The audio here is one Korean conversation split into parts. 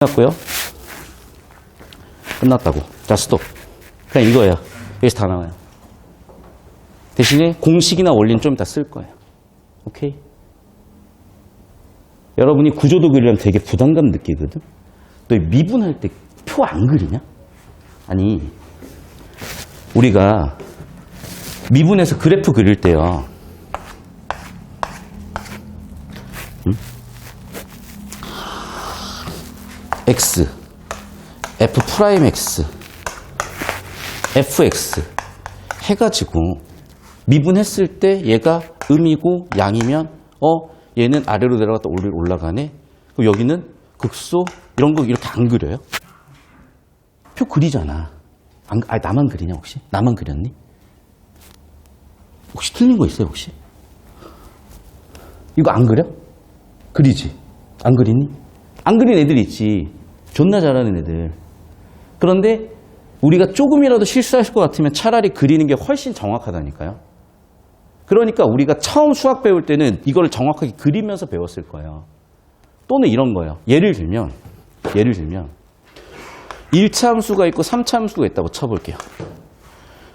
끝났고요. 끝났다고. 자, 스톱. 그냥 이거예요. 여기서 다 나와요. 대신에 공식이나 원리는 좀 이따 쓸 거예요. 오케이? 여러분이 구조도 그리려면 되게 부담감 느끼거든? 너 미분할 때 표 안 그리냐? 아니, 우리가 미분해서 그래프 그릴 때요. x, f 프라임 x, fx 해가지고 미분했을 때 얘가 음이고 양이면 얘는 아래로 내려갔다 올라가네. 그럼 여기는 극소 이런 거 이렇게 안 그려요? 표 그리잖아. 나만 그리냐 혹시? 나만 그렸니? 혹시 틀린 거 있어요 혹시? 이거 안 그려? 그리지? 안 그리니? 안 그린 애들이 있지. 존나 잘하는 애들. 그런데 우리가 조금이라도 실수할 것 같으면 차라리 그리는 게 훨씬 정확하다니까요. 그러니까 우리가 처음 수학 배울 때는 이걸 정확하게 그리면서 배웠을 거예요. 또는 이런 거예요. 예를 들면 1차 함수가 있고 3차 함수가 있다고 쳐볼게요.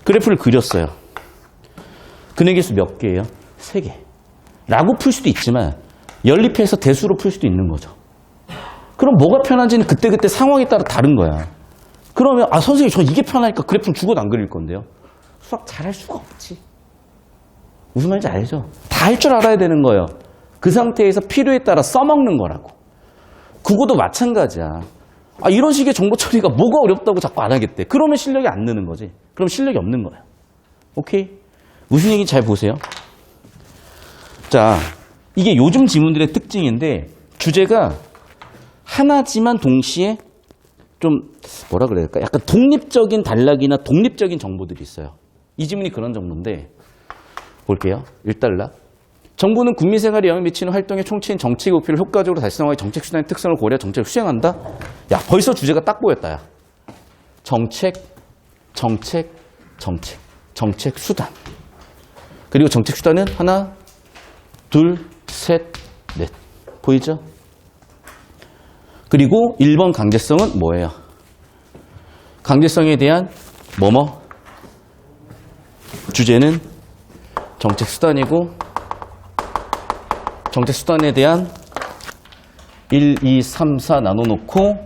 그래프를 그렸어요. 근해계수 몇 개예요? 3개. 라고 풀 수도 있지만 연립해서 대수로 풀 수도 있는 거죠. 그럼 뭐가 편한지는 그때그때 상황에 따라 다른 거야. 그러면 선생님 저 이게 편하니까 그래프는 죽어도 안 그릴 건데요. 수학 잘할 수가 없지. 무슨 말인지 알죠? 다 할 줄 알아야 되는 거예요. 그 상태에서 필요에 따라 써먹는 거라고. 국어도 마찬가지야. 이런 식의 정보 처리가 뭐가 어렵다고 자꾸 안 하겠대. 그러면 실력이 안 느는 거지. 그럼 실력이 없는 거야. 오케이? 무슨 얘기인지 잘 보세요. 자, 이게 요즘 지문들의 특징인데 주제가 하나지만 동시에 좀 뭐라 그래야 될까? 약간 독립적인 단락이나 독립적인 정보들이 있어요. 이 지문이 그런 정도인데 볼게요. 1달락. 정부는 국민 생활에 영향을 미치는 활동의 총체인 정책의 목표를 효과적으로 달성하기 정책 수단의 특성을 고려 정책을 수행한다. 야, 벌써 주제가 딱 보였다. 야. 정책 수단. 그리고 정책 수단은 하나, 둘, 셋, 넷. 보이죠? 그리고 1번 강제성은 뭐예요? 강제성에 대한 주제는 정책 수단이고 정책 수단에 대한 1, 2, 3, 4 나눠놓고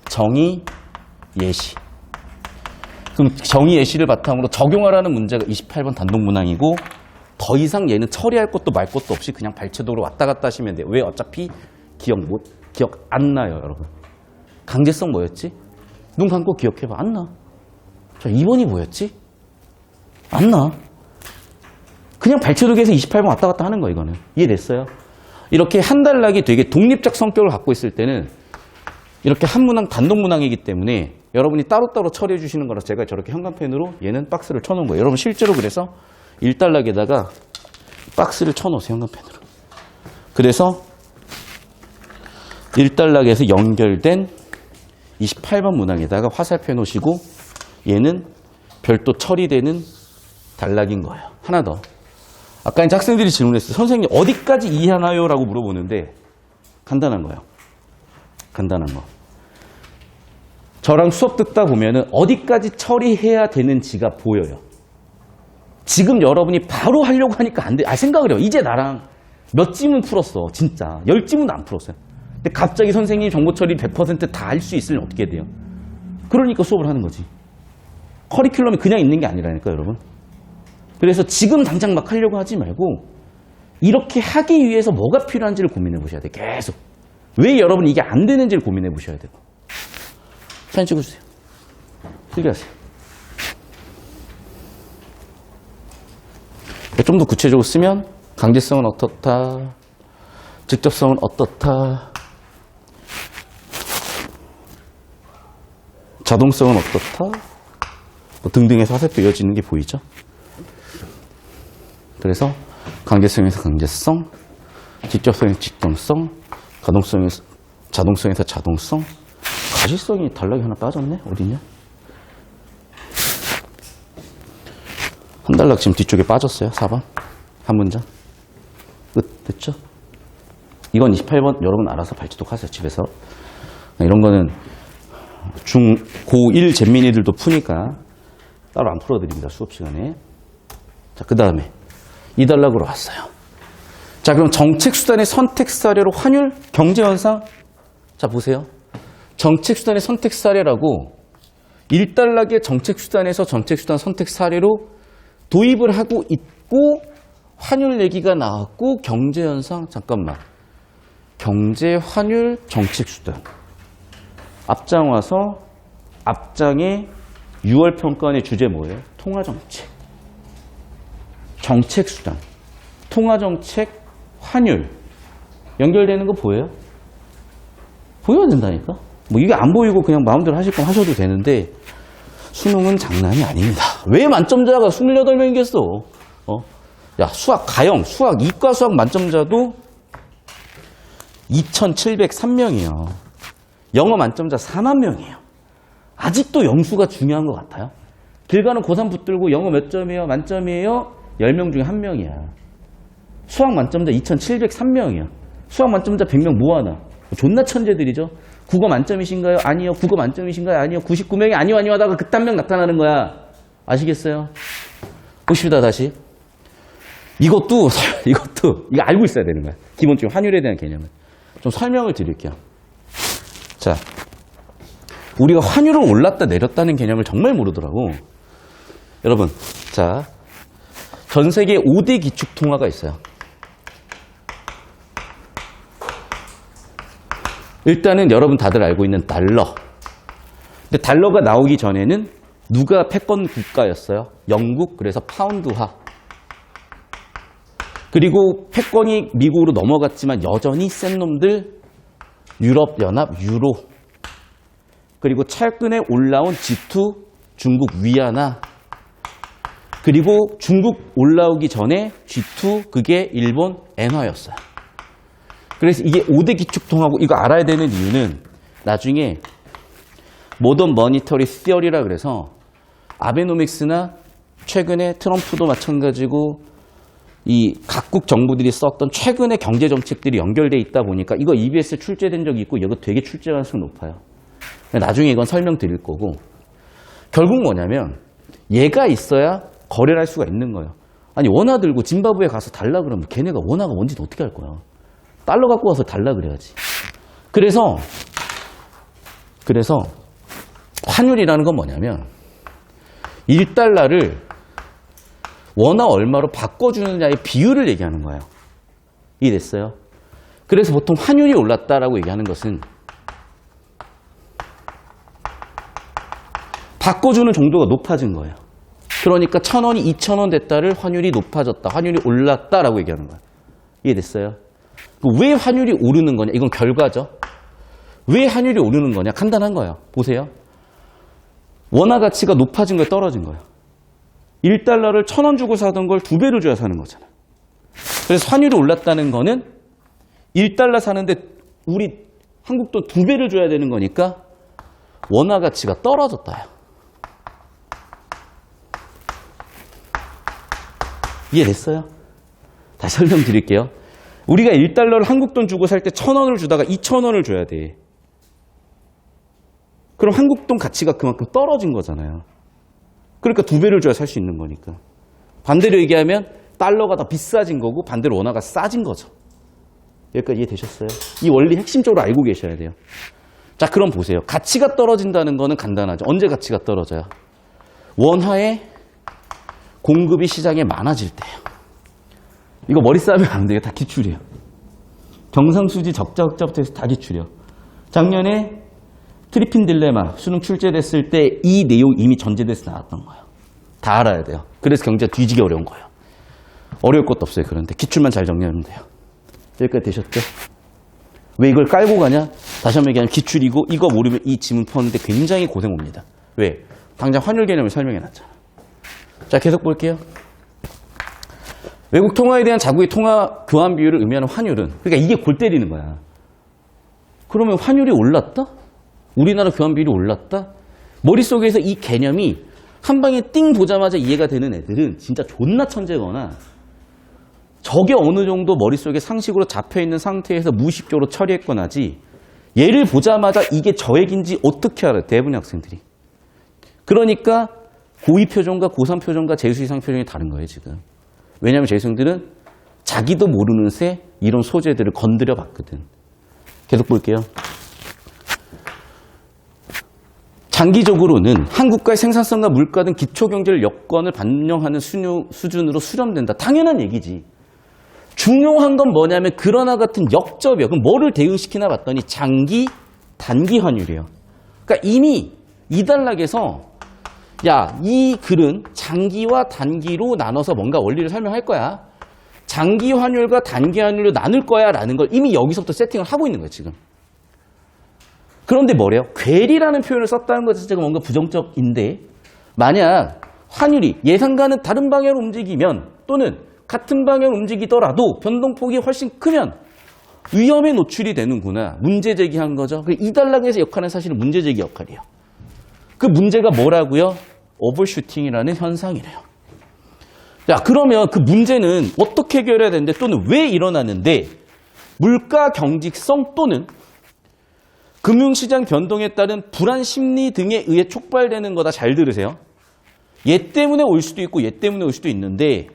정의, 예시. 그럼 정의, 예시를 바탕으로 적용하라는 문제가 28번 단독문항이고 더 이상 얘는 처리할 것도 말 것도 없이 그냥 발췌도로 왔다 갔다 하시면 돼요. 왜? 어차피 기억 안 나요, 여러분. 강제성 뭐였지? 눈 감고 기억해봐. 안 나. 자, 2번이 뭐였지? 안 나. 그냥 발췌도기에서 28번 왔다 갔다 하는 거야, 이거는. 이해됐어요? 이렇게 한 단락이 되게 독립적 성격을 갖고 있을 때는 이렇게 한 문항, 단독 문항이기 때문에 여러분이 따로따로 처리해 주시는 거라 제가 저렇게 현관펜으로 얘는 박스를 쳐놓은 거예요. 여러분 실제로 그래서 1단락에다가 박스를 쳐놓으세요, 현관펜으로. 그래서 1단락에서 연결된 28번 문항에다가 화살표 놓으시고 얘는 별도 처리되는 단락인 거예요. 하나 더. 아까 이제 학생들이 질문했어요. 선생님 어디까지 이해하나요? 라고 물어보는데 간단한 거예요. 간단한 거. 저랑 수업 듣다 보면은 어디까지 처리해야 되는지가 보여요. 지금 여러분이 바로 하려고 하니까 안 돼. 생각을 해요. 이제 나랑 몇 지문 풀었어. 진짜. 10지문도 안 풀었어요. 근데 갑자기 선생님 정보 처리 100% 다 할 수 있으면 어떻게 돼요? 그러니까 수업을 하는 거지. 커리큘럼이 그냥 있는 게 아니라니까, 여러분. 그래서 지금 당장 막 하려고 하지 말고 이렇게 하기 위해서 뭐가 필요한지를 고민해 보셔야 돼. 계속. 왜 여러분 이게 안 되는지를 고민해 보셔야 되고. 사진 찍어주세요. 필기하세요. 좀 더 구체적으로 쓰면 강제성은 어떻다. 직접성은 어떻다. 자동성은 어떻다. 등등해서 화살표 이어지는 게 보이죠? 그래서 강제성에서 강제성, 직접성에서 직접성, 가동성에서 자동성에서 자동성, 가시성이 단락이 하나 빠졌네? 어디냐? 한 단락 지금 뒤쪽에 빠졌어요. 4번. 한 문장. 끝. 됐죠? 이건 28번 여러분 알아서 발제독 하세요. 집에서. 이런 거는 고1 잼민이들도 푸니까 따로 안 풀어드립니다. 수업 시간에. 자, 그 다음에 2단락으로 왔어요. 자, 그럼 정책수단의 선택사례로 환율, 경제현상. 자, 보세요. 정책수단의 선택사례라고 1단락의 정책수단에서 정책수단 선택사례로 도입을 하고 있고 환율 얘기가 나왔고 경제현상. 잠깐만. 경제, 환율, 정책수단. 앞장 와서 앞장의 6월 평가원의 주제 뭐예요? 통화정책. 정책수단. 통화정책, 환율. 연결되는 거 보여요? 보여야 된다니까? 뭐 이게 안 보이고 그냥 마음대로 하실 건 하셔도 되는데 수능은 장난이 아닙니다. 왜 만점자가 28명이겠어? 야, 수학, 가형, 수학, 이과 수학 만점자도 2,703명이에요. 영어 만점자 4만 명이에요. 아직도 영수가 중요한 것 같아요. 길 가는 고3 붙들고 영어 몇 점이에요? 만점이에요? 10명 중에 1명이야. 수학 만점자 2,703명이야. 수학 만점자 100명 모아놔. 존나 천재들이죠. 국어 만점이신가요? 아니요. 국어 만점이신가요? 아니요. 99명이 아니요 하다가 그딴 명 나타나는 거야. 아시겠어요? 보십시다 다시. 이것도 이거 알고 있어야 되는 거야. 기본적인 환율에 대한 개념을. 좀 설명을 드릴게요. 자, 우리가 환율을 올랐다 내렸다는 개념을 정말 모르더라고. 여러분, 자, 전 세계 5대 기축 통화가 있어요. 일단은 여러분 다들 알고 있는 달러. 근데 달러가 나오기 전에는 누가 패권 국가였어요? 영국, 그래서 파운드화. 그리고 패권이 미국으로 넘어갔지만 여전히 센 놈들 유럽연합, 유로. 그리고 최근에 올라온 G2, 중국 위안화. 그리고 중국 올라오기 전에 G2, 그게 일본 엔화였어요. 그래서 이게 5대 기축통화고 이거 알아야 되는 이유는 나중에 모던 머니터리 시어리라 그래서 아베노믹스나 최근에 트럼프도 마찬가지고 이 각국 정부들이 썼던 최근의 경제 정책들이 연결돼 있다 보니까 이거 EBS에 출제된 적이 있고 이거 되게 출제 가능성이 높아요. 나중에 이건 설명드릴 거고 결국 뭐냐면 얘가 있어야 거래를 할 수가 있는 거예요. 아니 원화 들고 짐바브웨 가서 달라 그러면 걔네가 원화가 뭔지도 어떻게 할 거야. 달러 갖고 와서 달라 그래야지. 그래서 환율이라는 건 뭐냐면 1달러를 원화 얼마로 바꿔주느냐의 비율을 얘기하는 거예요. 이해됐어요? 그래서 보통 환율이 올랐다라고 얘기하는 것은 바꿔주는 정도가 높아진 거예요. 그러니까 1,000원이 2,000원 됐다를 환율이 높아졌다, 환율이 올랐다라고 얘기하는 거예요. 이해됐어요? 왜 환율이 오르는 거냐? 이건 결과죠. 왜 환율이 오르는 거냐? 간단한 거예요. 보세요. 원화 가치가 높아진 거에 떨어진 거예요. 1달러를 1,000원 주고 사던 걸 2배를 줘야 사는 거잖아요. 그래서 환율이 올랐다는 거는 1달러 사는데 우리 한국 돈 2배를 줘야 되는 거니까 원화 가치가 떨어졌다요. 이해됐어요? 다시 설명드릴게요. 우리가 1달러를 한국 돈 주고 살 때 1,000원을 주다가 2,000원을 줘야 돼. 그럼 한국 돈 가치가 그만큼 떨어진 거잖아요. 그러니까 2배를 줘야 살 수 있는 거니까. 반대로 얘기하면 달러가 더 비싸진 거고 반대로 원화가 싸진 거죠. 여기까지 이해되셨어요? 이 원리 핵심적으로 알고 계셔야 돼요. 자, 그럼 보세요. 가치가 떨어진다는 거는 간단하죠. 언제 가치가 떨어져요? 원화의 공급이 시장에 많아질 때예요. 이거 머리 싸면 안 돼요. 다 기출이에요. 경상수지 적자흑자부터 다 기출이에요. 작년에 트리핀 딜레마 수능 출제됐을 때 이 내용 이미 전제돼서 나왔던 거예요. 다 알아야 돼요. 그래서 경제가 뒤지게 어려운 거예요. 어려울 것도 없어요. 그런데 기출만 잘 정리하면 돼요. 여기까지 되셨죠? 왜 이걸 깔고 가냐? 다시 한번 얘기하면 기출이고 이거 모르면 이 지문 푸는데 굉장히 고생 옵니다. 왜? 당장 환율 개념을 설명해놨잖아. 자, 계속 볼게요. 외국 통화에 대한 자국의 통화 교환 비율을 의미하는 환율은, 그러니까 이게 골 때리는 거야. 그러면 환율이 올랐다? 우리나라 교환 비율이 올랐다? 머릿속에서 이 개념이 한 방에 띵 보자마자 이해가 되는 애들은 진짜 존나 천재거나 저게 어느 정도 머릿속에 상식으로 잡혀있는 상태에서 무의식적으로 처리했거나지 얘를 보자마자 이게 저액인지 어떻게 알아요? 대부분 학생들이. 그러니까 고2 표정과 고3 표정과 재수 이상 표정이 다른 거예요, 지금. 왜냐하면 재수생들은 자기도 모르는 새 이런 소재들을 건드려 봤거든. 계속 볼게요. 장기적으로는 한국가의 생산성과 물가 등 기초경제를 여건을 반영하는 수준으로 수렴된다. 당연한 얘기지. 중요한 건 뭐냐면 그러나 같은 역접이요. 그럼 뭐를 대응시키나 봤더니 장기, 단기 환율이에요. 그러니까 이미 이 단락에서 야, 이 글은 장기와 단기로 나눠서 뭔가 원리를 설명할 거야. 장기 환율과 단기 환율로 나눌 거야 라는 걸 이미 여기서부터 세팅을 하고 있는 거예요, 지금. 그런데 뭐래요? 괴리라는 표현을 썼다는 것 자체가 뭔가 부정적인데 만약 환율이 예상과는 다른 방향으로 움직이면 또는 같은 방향으로 움직이더라도 변동폭이 훨씬 크면 위험에 노출이 되는구나. 문제 제기한 거죠. 이 단락에서 역할은 사실은 문제 제기 역할이에요. 그 문제가 뭐라고요? 오버슈팅이라는 현상이래요. 자, 그러면 그 문제는 어떻게 해결해야 되는데 또는 왜 일어나는데 물가 경직성 또는 금융시장 변동에 따른 불안 심리 등에 의해 촉발되는 거다. 잘 들으세요. 얘 때문에 올 수도 있고 얘 때문에 올 수도 있는데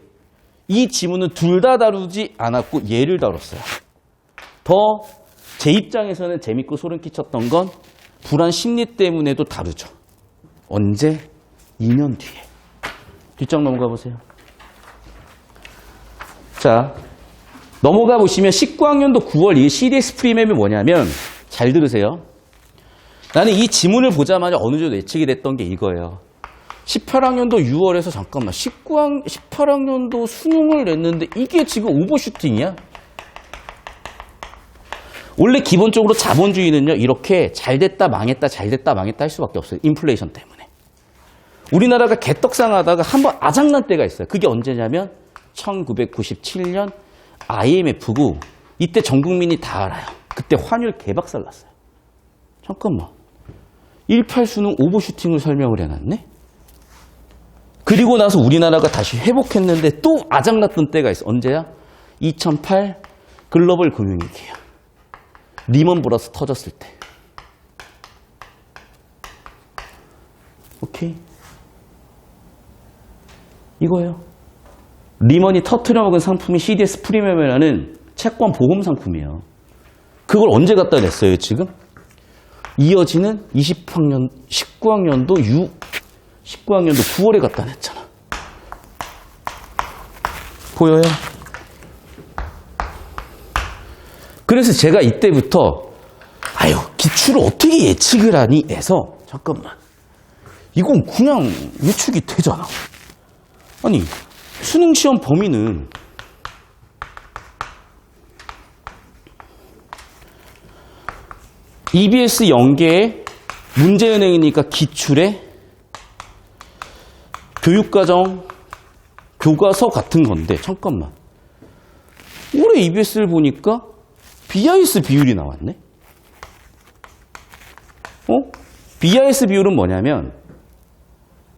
이 지문은 둘 다 다루지 않았고 얘를 다뤘어요. 더 제 입장에서는 재밌고 소름 끼쳤던 건 불안 심리 때문에도 다루죠. 언제? 2년 뒤에. 뒷장 넘어가 보세요. 자, 넘어가 보시면 19학년도 9월 이 CDS 프리맵이 뭐냐면 잘 들으세요. 나는 이 지문을 보자마자 어느 정도 예측이 됐던 게 이거예요. 18학년도 6월에서 잠깐만 18학년도 수능을 냈는데 이게 지금 오버슈팅이야? 원래 기본적으로 자본주의는요 이렇게 잘됐다 망했다 잘됐다 망했다 할 수밖에 없어요. 인플레이션 때문에. 우리나라가 개떡상하다가 한번 아작난 때가 있어요. 그게 언제냐면 1997년 IMF고 이때 전 국민이 다 알아요. 그때 환율 개박살 났어요. 잠깐만. 18 수능 오버슈팅을 설명을 해놨네? 그리고 나서 우리나라가 다시 회복했는데 또 아작났던 때가 있어. 언제야? 2008 글로벌 금융위기야. 리먼 브러스 터졌을 때. 오케이? 이거예요. 리먼이 터트려 먹은 상품이 CDS 프리미엄이라는 채권 보험 상품이에요. 그걸 언제 갖다 냈어요, 지금? 이어지는 19학년도 9월에 갖다 냈잖아. 보여요? 그래서 제가 이때부터 아유, 기출을 어떻게 예측을 하니? 해서 잠깐만. 이건 그냥 예측이 되잖아. 아니, 수능 시험 범위는 EBS 연계의 문제은행이니까 기출에 교육과정, 교과서 같은 건데 잠깐만. 올해 EBS를 보니까 BIS 비율이 나왔네? BIS 비율은 뭐냐면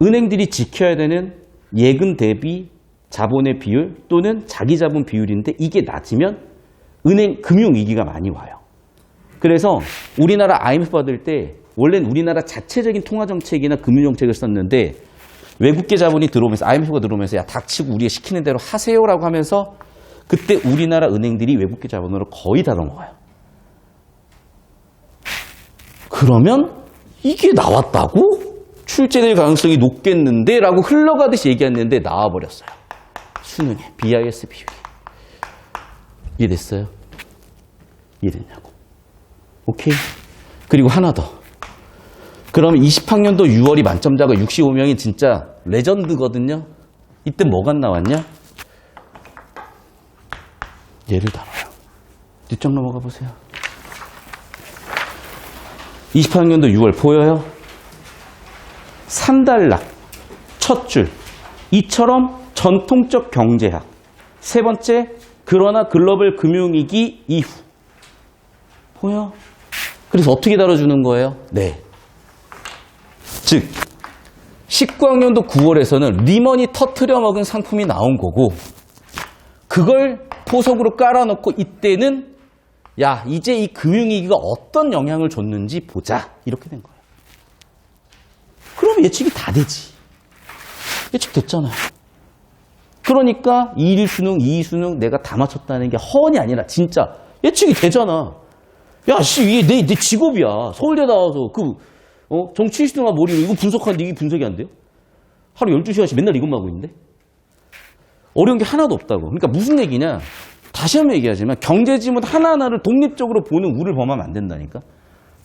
은행들이 지켜야 되는 예금 대비 자본의 비율 또는 자기 자본 비율인데 이게 낮으면 은행 금융위기가 많이 와요. 그래서 우리나라 IMF 받을 때 원래는 우리나라 자체적인 통화정책이나 금융정책을 썼는데 외국계 자본이 들어오면서 IMF가 들어오면서 야 닥치고 우리가 시키는 대로 하세요라고 하면서 그때 우리나라 은행들이 외국계 자본으로 거의 다 넘어가요. 그러면 이게 나왔다고? 출제될 가능성이 높겠는데? 라고 흘러가듯이 얘기했는데 나와버렸어요. 수능에 BIS 비율이. 이해됐어요? 이해됐냐고. 오케이? 그리고 하나 더. 그러면 20학년도 6월이 만점자가 65명이 진짜 레전드거든요. 이때 뭐가 나왔냐? 얘를 다뤄요. 뒷점 넘어가 보세요. 20학년도 6월 보여요? 3단락 첫 줄. 이처럼 전통적 경제학. 세 번째, 그러나 글로벌 금융위기 이후. 보여? 그래서 어떻게 다뤄주는 거예요? 네. 즉 19학년도 9월에서는 리먼이 터트려 먹은 상품이 나온 거고 그걸 포석으로 깔아놓고 이때는 야, 이제 이 금융위기가 어떤 영향을 줬는지 보자. 이렇게 된 거예요. 그럼 예측이 다 되지. 예측됐잖아요. 그러니까 1 수능, 2 수능 내가 다 맞췄다는 게 허언이 아니라 진짜 예측이 되잖아. 야, 씨, 이게 내 직업이야. 서울대 나와서 정치 시등화 머리로 이거 분석하는데 이게 분석이 안 돼요? 하루 12시간씩 맨날 이것만 하고 있는데? 어려운 게 하나도 없다고. 그러니까 무슨 얘기냐? 다시 한번 얘기하지만 경제 지문 하나하나를 독립적으로 보는 우를 범하면 안 된다니까?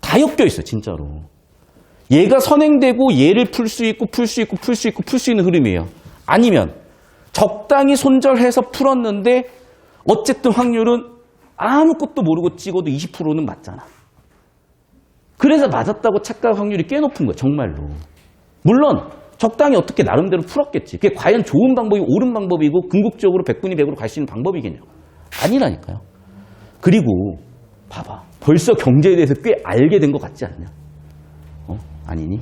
다 엮여 있어, 진짜로. 얘가 선행되고 얘를 풀 수 있고 풀 수 있고 풀 수 있고 풀 수 있는 흐름이에요. 아니면 적당히 손절해서 풀었는데 어쨌든 확률은 아무것도 모르고 찍어도 20%는 맞잖아. 그래서 맞았다고 착각 확률이 꽤 높은 거야, 정말로. 물론 적당히 어떻게 나름대로 풀었겠지. 그게 과연 좋은 방법이 옳은 방법이고 궁극적으로 100분이 100으로 갈 수 있는 방법이겠냐고. 아니라니까요. 그리고 봐봐. 벌써 경제에 대해서 꽤 알게 된 것 같지 않냐? 아니니?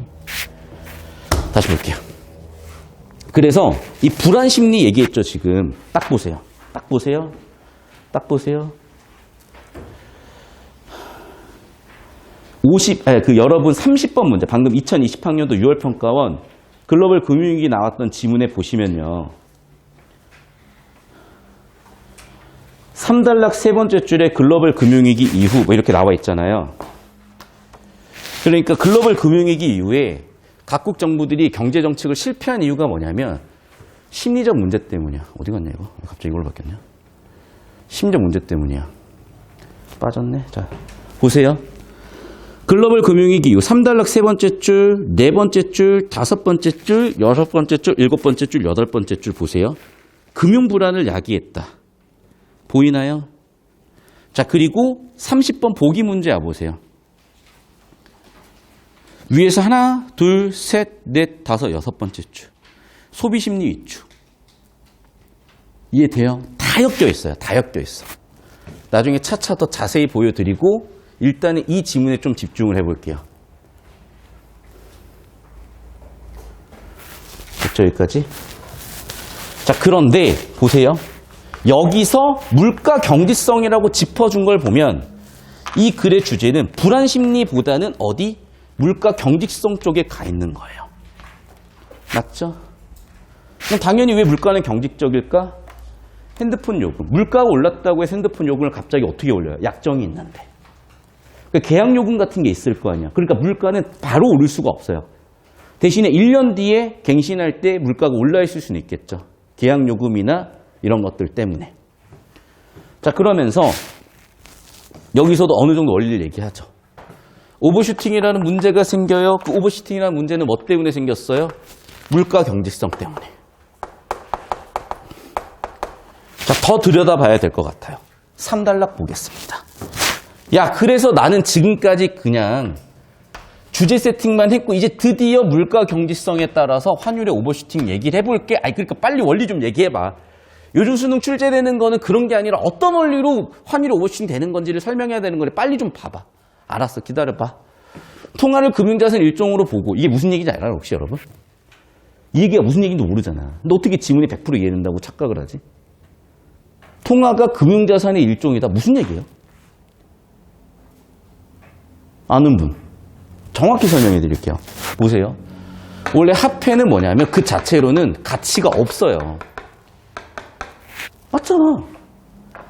다시 볼게요. 그래서 이 불안 심리 얘기했죠, 지금. 딱 보세요. 딱 보세요. 딱 보세요. 여러분 30번 문제. 방금 2020학년도 6월 평가원 글로벌 금융위기 나왔던 지문에 보시면요. 3단락 세 번째 줄에 글로벌 금융위기 이후 뭐 이렇게 나와 있잖아요. 그러니까 글로벌 금융위기 이후에 각국 정부들이 경제정책을 실패한 이유가 뭐냐면 심리적 문제 때문이야. 어디 갔냐 이거? 갑자기 이걸로 바뀌었냐? 심리적 문제 때문이야. 빠졌네. 자, 보세요. 글로벌 금융위기 이후 3단락 세 번째 줄, 네 번째 줄, 다섯 번째 줄, 여섯 번째 줄, 일곱 번째 줄, 여덟 번째 줄 보세요. 금융 불안을 야기했다. 보이나요? 자, 그리고 30번 보기 문제 와보세요. 위에서 하나, 둘, 셋, 넷, 다섯, 여섯 번째 줄. 소비심리 위축. 이해돼요? 다 엮여 있어요. 다 엮여 있어. 나중에 차차 더 자세히 보여드리고 일단은 이 지문에 좀 집중을 해볼게요. 됐죠, 여기까지? 자, 그런데 보세요. 여기서 물가 경직성이라고 짚어준 걸 보면 이 글의 주제는 불안 심리보다는 어디? 물가 경직성 쪽에 가 있는 거예요. 맞죠? 그럼 당연히 왜 물가는 경직적일까? 핸드폰 요금. 물가가 올랐다고 해서 핸드폰 요금을 갑자기 어떻게 올려요? 약정이 있는데. 계약 요금 같은 게 있을 거 아니야. 그러니까 물가는 바로 오를 수가 없어요. 대신에 1년 뒤에 갱신할 때 물가가 올라 있을 수는 있겠죠. 계약 요금이나 이런 것들 때문에. 자, 그러면서 여기서도 어느 정도 원리를 얘기하죠. 오버슈팅이라는 문제가 생겨요. 그 오버슈팅이라는 문제는 뭐 때문에 생겼어요? 물가 경직성 때문에. 자, 더 들여다봐야 될 것 같아요. 3단락 보겠습니다. 야, 그래서 나는 지금까지 그냥 주제 세팅만 했고 이제 드디어 물가 경직성에 따라서 환율의 오버슈팅 얘기를 해볼게. 그러니까 빨리 원리 좀 얘기해봐. 요즘 수능 출제되는 거는 그런 게 아니라 어떤 원리로 환율이 오버슈팅 되는 건지를 설명해야 되는 거래. 빨리 좀 봐봐. 알았어, 기다려봐. 통화를 금융자산 일종으로 보고 이게 무슨 얘기인지 알아요, 혹시 여러분? 이 얘기가 무슨 얘기인지 모르잖아. 근데 어떻게 지문이 100% 이해된다고 착각을 하지? 통화가 금융자산의 일종이다. 무슨 얘기예요? 아는 분. 정확히 설명해 드릴게요. 보세요. 원래 화폐는 뭐냐면 그 자체로는 가치가 없어요. 맞잖아.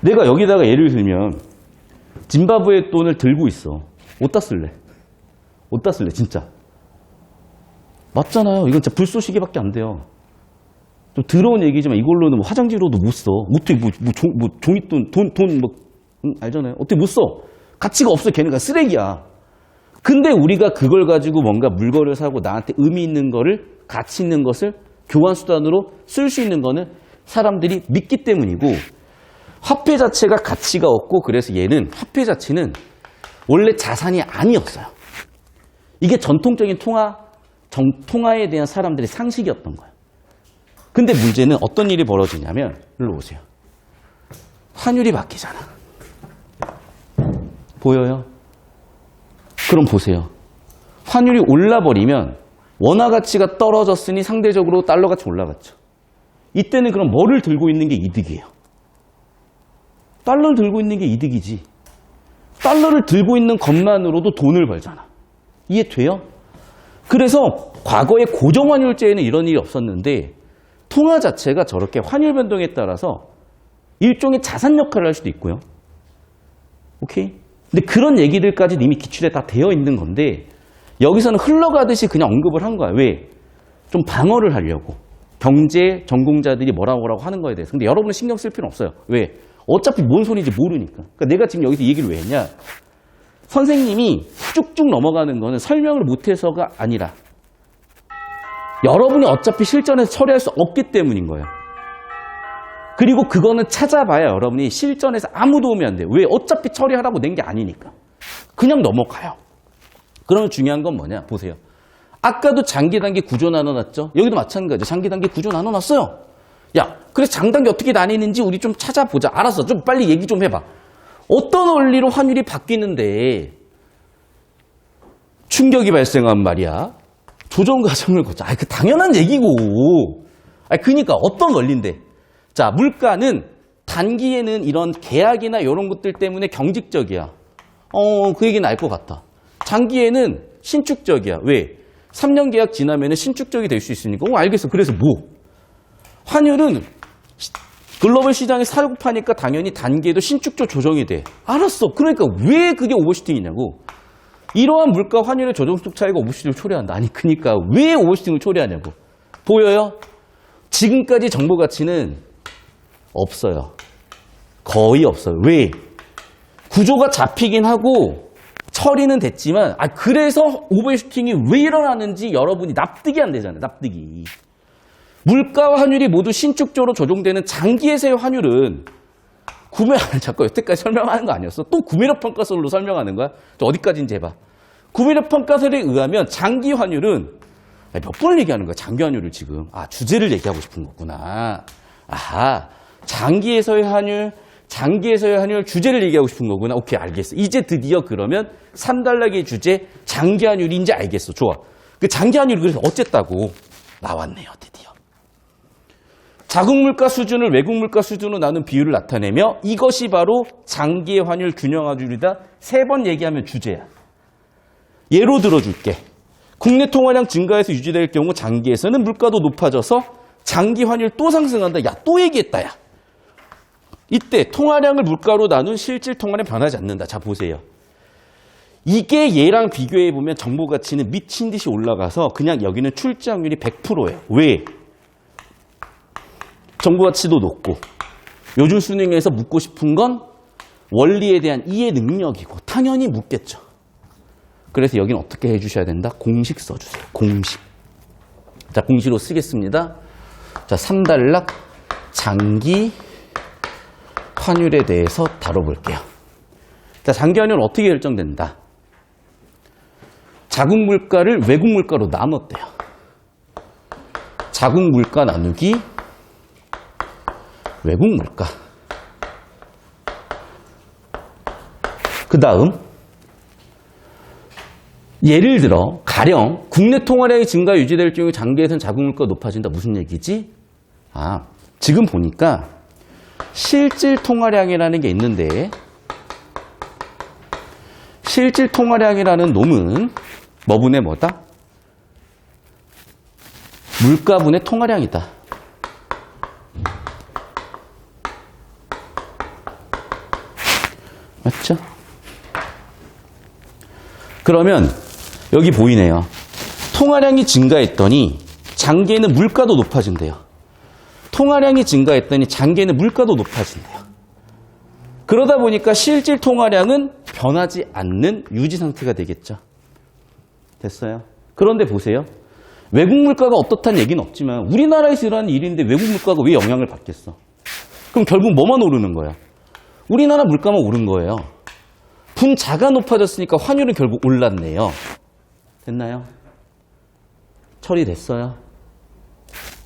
내가 여기다가 예를 들면 짐바브웨 돈을 들고 있어. 어디다 쓸래? 어디다 쓸래, 진짜? 맞잖아요. 이건 진짜 불쏘시개밖에 안 돼요. 좀 더러운 얘기지만 이걸로는 뭐 화장지로도 못 써. 어떻게 종이돈, 알잖아요. 어떻게 못 써? 가치가 없어. 걔네가 쓰레기야. 근데 우리가 그걸 가지고 뭔가 물건을 사고 나한테 의미 있는 거를, 가치 있는 것을 교환 수단으로 쓸 수 있는 거는 사람들이 믿기 때문이고, 화폐 자체가 가치가 없고, 그래서 얘는 화폐 자체는 원래 자산이 아니었어요. 이게 전통적인 통화에 대한 사람들의 상식이었던 거예요. 근데 문제는 어떤 일이 벌어지냐면, 일로 오세요. 환율이 바뀌잖아. 보여요? 그럼 보세요. 환율이 올라버리면 원화 가치가 떨어졌으니 상대적으로 달러 가치 올라갔죠. 이때는 그럼 뭐를 들고 있는 게 이득이에요? 달러를 들고 있는 게 이득이지. 달러를 들고 있는 것만으로도 돈을 벌잖아. 이해돼요? 그래서 과거에 고정환율제에는 이런 일이 없었는데 통화 자체가 저렇게 환율 변동에 따라서 일종의 자산 역할을 할 수도 있고요. 오케이? 근데 그런 얘기들까지 이미 기출에 다 되어 있는 건데 여기서는 흘러가듯이 그냥 언급을 한 거야. 왜? 좀 방어를 하려고. 경제 전공자들이 뭐라고 하는 거에 대해서. 근데 여러분은 신경 쓸 필요는 없어요. 왜? 어차피 뭔 소리인지 모르니까. 그러니까 내가 지금 여기서 이 얘기를 왜 했냐? 선생님이 쭉쭉 넘어가는 거는 설명을 못해서가 아니라 여러분이 어차피 실전에서 처리할 수 없기 때문인 거예요. 그리고 그거는 찾아봐야 여러분이 실전에서 아무 도움이 안 돼요. 왜? 어차피 처리하라고 낸 게 아니니까. 그냥 넘어가요. 그러면 중요한 건 뭐냐? 보세요. 아까도 장기, 단기 구조 나눠놨죠? 여기도 마찬가지죠. 장기, 단기 구조 나눠놨어요. 야, 그래서 장단기 어떻게 나뉘는지 우리 좀 찾아보자. 알았어. 좀 빨리 얘기 좀 해봐. 어떤 원리로 환율이 바뀌는데 충격이 발생한 말이야. 조정 과정을 거쳐. 그 당연한 얘기고. 그러니까 어떤 원리인데. 자, 물가는 단기에는 이런 계약이나 이런 것들 때문에 경직적이야. 그 얘기는 알 것 같아. 장기에는 신축적이야. 왜? 3년 계약 지나면 신축적이 될 수 있으니까. 알겠어. 그래서 뭐? 환율은 글로벌 시장에 사고 파니까 당연히 단기에도 신축적 조정이 돼. 알았어. 그러니까 왜 그게 오버슈팅이냐고. 이러한 물가 환율의 조정폭 차이가 오버슈팅을 초래한다. 아니 그러니까 왜 오버슈팅을 초래하냐고. 보여요? 지금까지 정보 가치는 없어요. 거의 없어요. 왜? 구조가 잡히긴 하고 처리는 됐지만 그래서 오버슈팅이 왜 일어나는지 여러분이 납득이 안 되잖아요. 납득이. 물가와 환율이 모두 신축적으로 조정되는 장기에서의 환율은 자꾸 여태까지 설명하는 거 아니었어? 또 구매력 평가설로 설명하는 거야? 어디까지인지 해봐. 구매력 평가설에 의하면 장기 환율은 몇 번을 얘기하는 거야? 장기 환율을 지금. 주제를 얘기하고 싶은 거구나. 장기에서의 환율 주제를 얘기하고 싶은 거구나. 오케이, 알겠어. 이제 드디어 그러면 3단락의 주제 장기 환율인지 알겠어. 좋아. 그 장기 환율이 그래서 어쨌다고 나왔네요, 드디어. 자국 물가 수준을 외국 물가 수준으로 나눈 비율을 나타내며 이것이 바로 장기의 환율 균형 환율이다. 3번 얘기하면 주제야. 예로 들어줄게. 국내 통화량 증가해서 유지될 경우 장기에서는 물가도 높아져서 장기 환율 또 상승한다. 야, 또 얘기했다. 야. 이때 통화량을 물가로 나눈 실질 통화량 변하지 않는다. 자, 보세요. 이게 얘랑 비교해보면 정보 가치는 미친 듯이 올라가서 그냥 여기는 출제 확률이 100%예요. 왜? 정보 가치도 높고 요즘 수능에서 묻고 싶은 건 원리에 대한 이해 능력이고 당연히 묻겠죠. 그래서 여기는 어떻게 해주셔야 된다? 공식 써주세요. 공식. 자, 공식으로 쓰겠습니다. 자, 3단락 장기 환율에 대해서 다뤄볼게요. 자, 장기 환율은 어떻게 결정된다? 자국 물가를 외국 물가로 나눴대요. 자국 물가 나누기 외국 물가. 그 다음 예를 들어 가령 국내 통화량이 증가 유지될 경우 장기에서는 자국 물가가 높아진다. 무슨 얘기지? 지금 보니까 실질 통화량이라는 게 있는데 실질 통화량이라는 놈은 뭐분의 뭐다? 물가분의 통화량이다. 맞죠? 그러면 여기 보이네요. 통화량이 증가했더니 장기에는 물가도 높아진대요. 통화량이 증가했더니 장기에는 물가도 높아진대요. 그러다 보니까 실질 통화량은 변하지 않는 유지 상태가 되겠죠. 됐어요? 그런데 보세요. 외국 물가가 어떻다는 얘기는 없지만 우리나라에서 일어나는 일인데 외국 물가가 왜 영향을 받겠어? 그럼 결국 뭐만 오르는 거야? 우리나라 물가만 오른 거예요. 분자가 높아졌으니까 환율은 결국 올랐네요. 됐나요? 처리됐어요?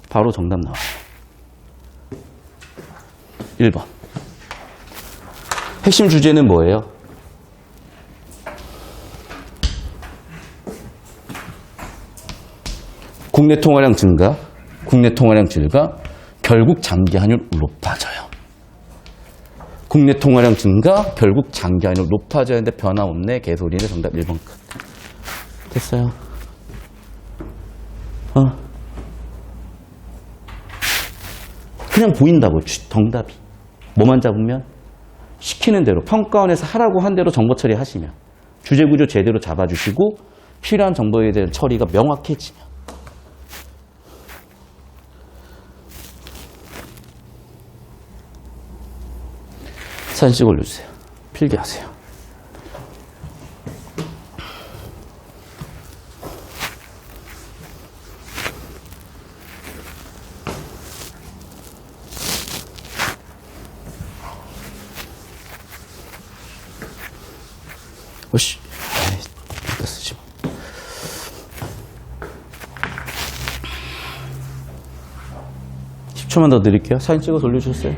바로 정답 나와요. 1번. 핵심 주제는 뭐예요? 국내 통화량 증가, 국내 통화량 증가, 결국 장기 환율 높아져요. 국내 통화량 증가, 결국 장기환율 높아져야 하는데 변함없네. 개소리네. 정답 1번 끝. 됐어요. 그냥 보인다고, 정답이. 뭐만 잡으면? 시키는 대로, 평가원에서 하라고 한 대로 정보 처리하시면, 주제구조 제대로 잡아주시고, 필요한 정보에 대한 처리가 명확해지면. 사진 찍어 올려주세요. 필기하세요. 오씨, 이거 쓰지 마. (10초만) 더 드릴게요. 사진 찍어서 올려주셨어요.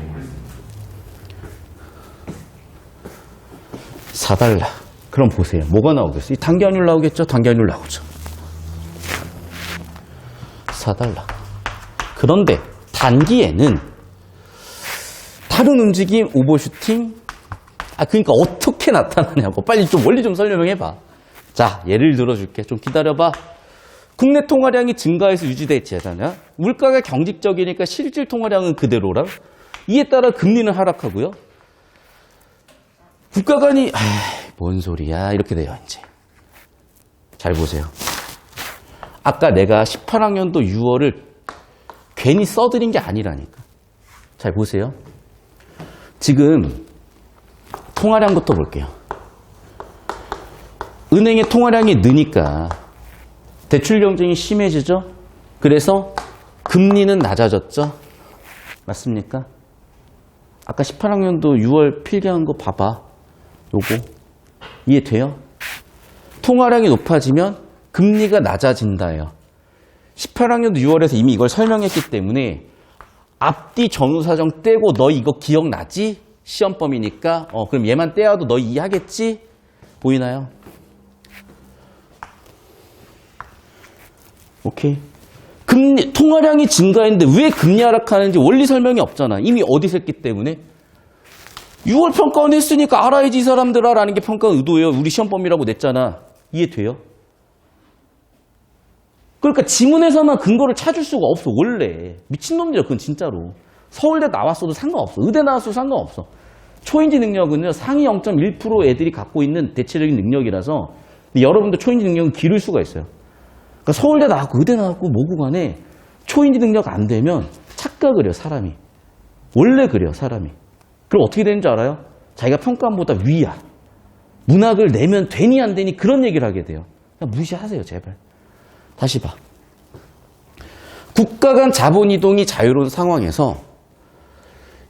4달러. 그럼 보세요. 뭐가 나오겠어요? 이 단기환율 나오겠죠? 단기환율 나오죠. 4달러. 그런데 단기에는 다른 움직임, 오버슈팅, 그러니까 어떻게 나타나냐고. 빨리 좀 원리 좀 설명해봐. 자, 예를 들어줄게. 좀 기다려봐. 국내 통화량이 증가해서 유지되잖아요. 물가가 경직적이니까 실질 통화량은 그대로라. 이에 따라 금리는 하락하고요. 국가 간이 뭔 소리야 이렇게 돼요. 이제 잘 보세요. 아까 내가 18학년도 6월을 괜히 써드린 게 아니라니까. 잘 보세요. 지금 통화량부터 볼게요. 은행의 통화량이 느니까 대출 경쟁이 심해지죠. 그래서 금리는 낮아졌죠. 맞습니까? 아까 18학년도 6월 필기한 거 봐봐. 요거 이해돼요? 통화량이 높아지면 금리가 낮아진다예요. 18학년도 6월에서 이미 이걸 설명했기 때문에 앞뒤 전후사정 떼고 너 이거 기억나지? 시험범이니까 그럼 얘만 떼어도 너 이해하겠지? 보이나요? 오케이. 금리 통화량이 증가했는데 왜 금리 하락하는지 원리 설명이 없잖아. 이미 어디서 했기 때문에. 6월 평가원 했으니까 알아야지 이 사람들아 라는 게 평가 의도예요. 우리 시험범위라고 냈잖아. 이해돼요? 그러니까 지문에서만 근거를 찾을 수가 없어. 원래. 미친놈들이야 그건 진짜로. 서울대 나왔어도 상관없어. 의대 나왔어도 상관없어. 초인지 능력은요 상위 0.1% 애들이 갖고 있는 대체적인 능력이라서 여러분도 초인지 능력은 기를 수가 있어요. 그러니까 서울대 나왔고 의대 나왔고 뭐고 간에 초인지 능력 안 되면 착각을 해요. 사람이. 원래 그래요. 사람이. 그럼 어떻게 되는 줄 알아요? 자기가 평가원보다 위야. 문학을 내면 되니 안 되니 그런 얘기를 하게 돼요. 그냥 무시하세요. 제발. 다시 봐. 국가 간 자본 이동이 자유로운 상황에서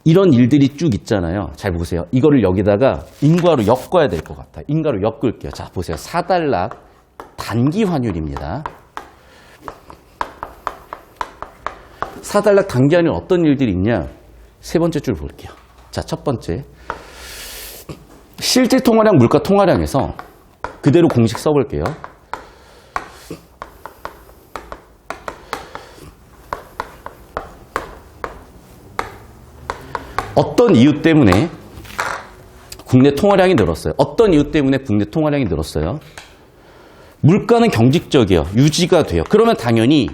이런 일들이 쭉 있잖아요. 잘 보세요. 이거를 여기다가 인과로 엮어야 될 것 같아요. 인과로 엮을게요. 자, 보세요. 4달러 단기 환율입니다. 4달러 단기 환율 어떤 일들이 있냐? 세 번째 줄 볼게요. 자, 첫 번째. 실질 통화량, 물가 통화량에서 그대로 공식 써볼게요. 어떤 이유 때문에 국내 통화량이 늘었어요? 어떤 이유 때문에 국내 통화량이 늘었어요? 물가는 경직적이에요. 유지가 돼요. 그러면 당연히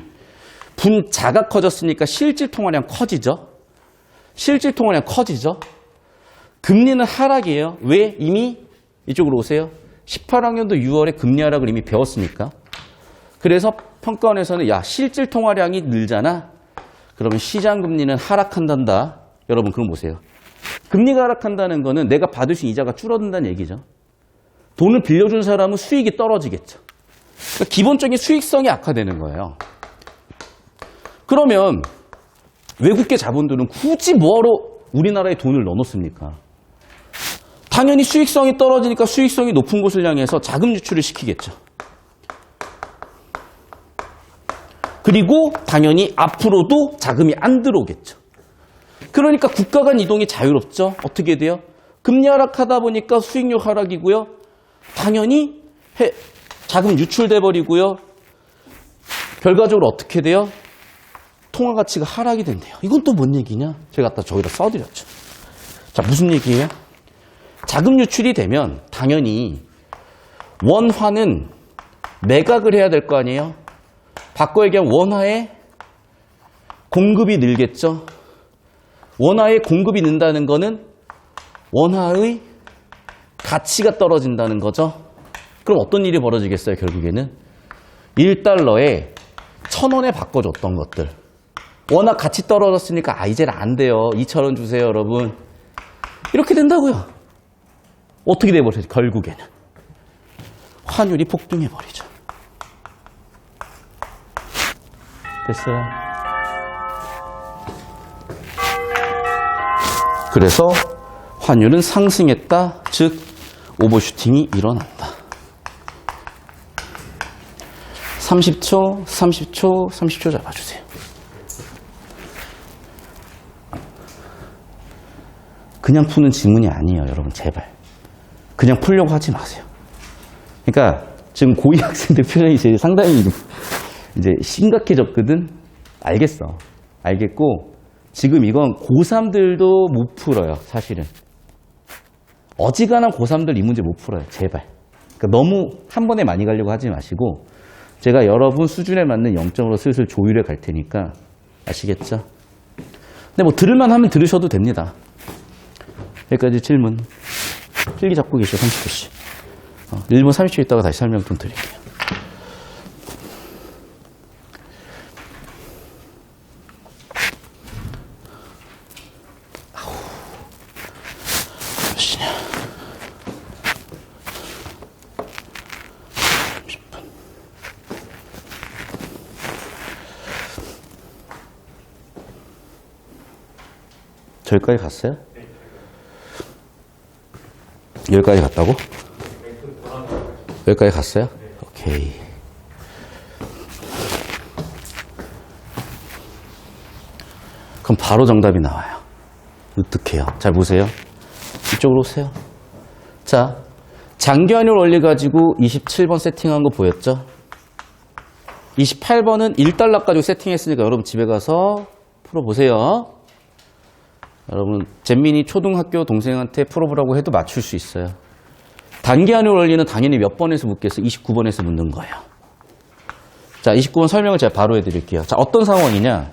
분자가 커졌으니까 실질 통화량 커지죠? 실질 통화량 커지죠? 금리는 하락이에요. 왜? 이미 이쪽으로 오세요. 18학년도 6월에 금리 하락을 이미 배웠으니까. 그래서 평가원에서는 야 실질 통화량이 늘잖아. 그러면 시장 금리는 하락한단다. 여러분 그럼 보세요. 금리가 하락한다는 거는 내가 받을 수 있는 이자가 줄어든다는 얘기죠. 돈을 빌려준 사람은 수익이 떨어지겠죠. 그러니까 기본적인 수익성이 악화되는 거예요. 그러면 외국계 자본들은 굳이 뭐하러 우리나라에 돈을 넣어놓습니까? 당연히 수익성이 떨어지니까 수익성이 높은 곳을 향해서 자금 유출을 시키겠죠. 그리고 당연히 앞으로도 자금이 안 들어오겠죠. 그러니까 국가 간 이동이 자유롭죠. 어떻게 돼요? 금리 하락하다 보니까 수익률 하락이고요. 당연히 자금 유출돼 버리고요. 결과적으로 어떻게 돼요? 통화 가치가 하락이 된대요. 이건 또 뭔 얘기냐? 제가 갖다 저기다 써드렸죠. 자, 무슨 얘기예요? 자금 유출이 되면 당연히 원화는 매각을 해야 될 거 아니에요? 바꿔 얘기하면 원화의 공급이 늘겠죠? 원화의 공급이 는다는 거는 원화의 가치가 떨어진다는 거죠? 그럼 어떤 일이 벌어지겠어요, 결국에는? 1달러에 1,000원에 바꿔줬던 것들. 워낙 가치 떨어졌으니까, 이제는 안 돼요. 2,000원 주세요, 여러분. 이렇게 된다고요. 어떻게 돼버리죠, 결국에는? 환율이 폭등해버리죠. 됐어요? 그래서 환율은 상승했다, 즉 오버슈팅이 일어난다. 30초, 30초, 30초 잡아주세요. 그냥 푸는 질문이 아니에요, 여러분. 제발. 그냥 풀려고 하지 마세요. 그러니까 지금 고2 학생들 표정이 이제 상당히 이제 심각해졌거든. 알겠어. 알겠고 지금 이건 고3들도 못 풀어요, 사실은. 어지간한 고3들 이 문제 못 풀어요, 제발. 그러니까 너무 한 번에 많이 가려고 하지 마시고 제가 여러분 수준에 맞는 0점으로 슬슬 조율해 갈 테니까 아시겠죠? 근데 뭐 들을만 하면 들으셔도 됩니다. 여기까지 질문. 필기 잡고 계셔, 30초씩. 1분 30초 있다가 다시 설명 좀 드릴게요. 몇 시냐? 30분. 저기까지 갔어요? 여기까지 갔다고? 여기까지 갔어요? 오케이. 그럼 바로 정답이 나와요. 어떡해요? 잘 보세요. 이쪽으로 오세요. 자, 장기환율 원리 가지고 27번 세팅한 거 보였죠? 28번은 1달러 가지고 세팅했으니까 여러분 집에 가서 풀어보세요. 여러분 잼민이 초등학교 동생한테 풀어보라고 해도 맞출 수 있어요. 단기환율 원리는 당연히 몇 번에서 묻겠어요? 29번에서 묻는 거예요. 자, 29번 설명을 제가 바로 해드릴게요. 자, 어떤 상황이냐?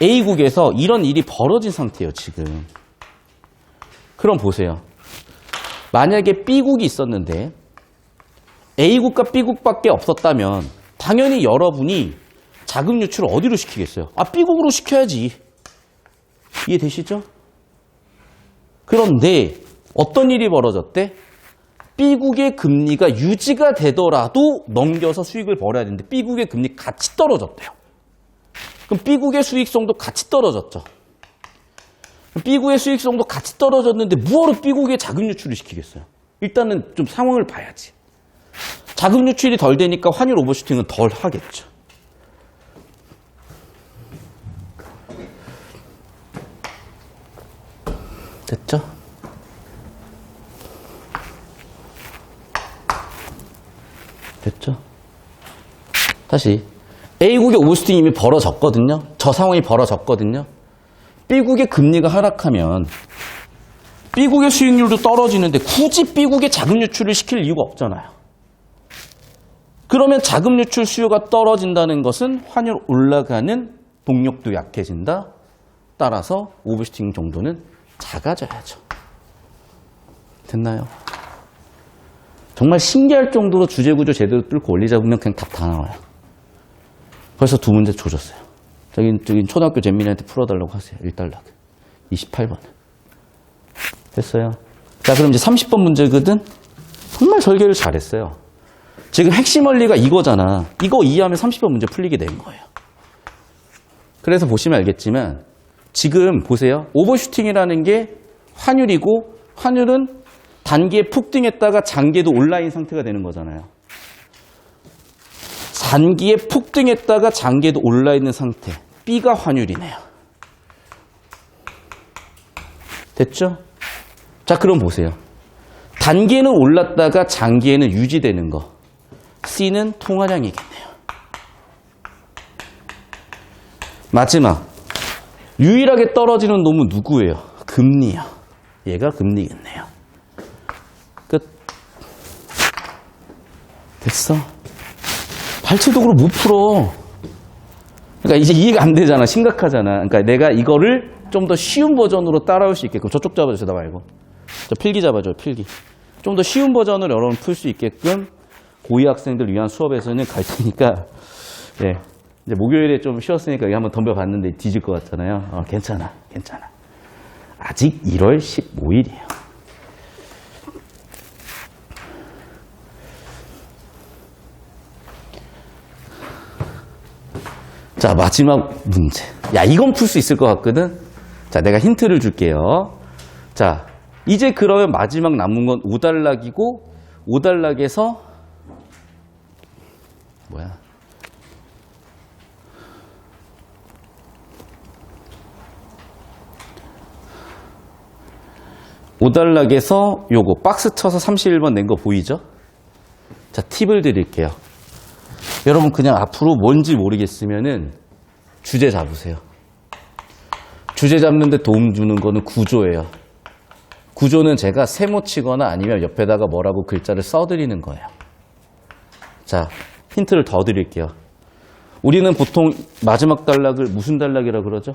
A국에서 이런 일이 벌어진 상태예요, 지금. 그럼 보세요. 만약에 B국이 있었는데 A국과 B국밖에 없었다면 당연히 여러분이 자금 유출을 어디로 시키겠어요? B국으로 시켜야지. 이해되시죠? 그런데 어떤 일이 벌어졌대? B국의 금리가 유지가 되더라도 넘겨서 수익을 벌어야 되는데 B국의 금리 같이 떨어졌대요. 그럼 B국의 수익성도 같이 떨어졌죠. B국의 수익성도 같이 떨어졌는데 뭐하러 B국의 자금 유출을 시키겠어요? 일단은 좀 상황을 봐야지. 자금 유출이 덜 되니까 환율 오버슈팅은 덜 하겠죠. 됐죠? 됐죠? 다시 A국의 오버슈팅이 이미 벌어졌거든요. 저 상황이 벌어졌거든요. B국의 금리가 하락하면 B국의 수익률도 떨어지는데 굳이 B국의 자금 유출을 시킬 이유가 없잖아요. 그러면 자금 유출 수요가 떨어진다는 것은 환율 올라가는 동력도 약해진다. 따라서 오버슈팅 정도는 작아져야죠. 됐나요? 정말 신기할 정도로 주제구조 제대로 뚫고 원리 잡으면 그냥 답 다 나와요. 벌써 두 문제 조졌어요. 저긴 초등학교 잼민이한테 풀어달라고 하세요. 1달러. 28번. 됐어요. 자, 그럼 이제 30번 문제거든? 정말 설계를 잘했어요. 지금 핵심 원리가 이거잖아. 이거 이해하면 30번 문제 풀리게 된 거예요. 그래서 보시면 알겠지만 지금 보세요. 오버슈팅이라는 게 환율이고 환율은 단기에 폭등했다가 장기에도 온라인 상태가 되는 거잖아요. 단기에 폭등했다가 장기에도 올라있는 상태. B가 환율이네요. 됐죠? 자, 그럼 보세요. 단기에는 올랐다가 장기에는 유지되는 거. C는 통화량이겠네요. 마지막. 유일하게 떨어지는 놈은 누구예요? 금리요. 얘가 금리겠네요. 끝. 됐어. 발췌도구로 못 풀어. 그러니까 이제 이해가 안 되잖아. 심각하잖아. 그러니까 내가 이거를 좀 더 쉬운 버전으로 따라올 수 있게끔 저쪽 잡아주세요. 나 말고. 저 필기 잡아줘요. 필기. 좀 더 쉬운 버전으로 여러분 풀 수 있게끔 고2 학생들 위한 수업에서는 갈 테니까 네. 이제 목요일에 좀 쉬었으니까 이거 한번 덤벼봤는데 뒤질 것 같잖아요. 괜찮아. 괜찮아. 아직 1월 15일이에요. 자, 마지막 문제. 야, 이건 풀 수 있을 것 같거든? 자, 내가 힌트를 줄게요. 자, 이제 그러면 마지막 남은 건 5단락이고, 5단락에서, 뭐야? 5단락에서 요거 박스 쳐서 31번 낸 거 보이죠? 자, 팁을 드릴게요. 여러분 그냥 앞으로 뭔지 모르겠으면은 주제 잡으세요. 주제 잡는데 도움 주는 거는 구조예요. 구조는 제가 세모 치거나 아니면 옆에다가 뭐라고 글자를 써드리는 거예요. 자, 힌트를 더 드릴게요. 우리는 보통 마지막 단락을 무슨 단락이라고 그러죠?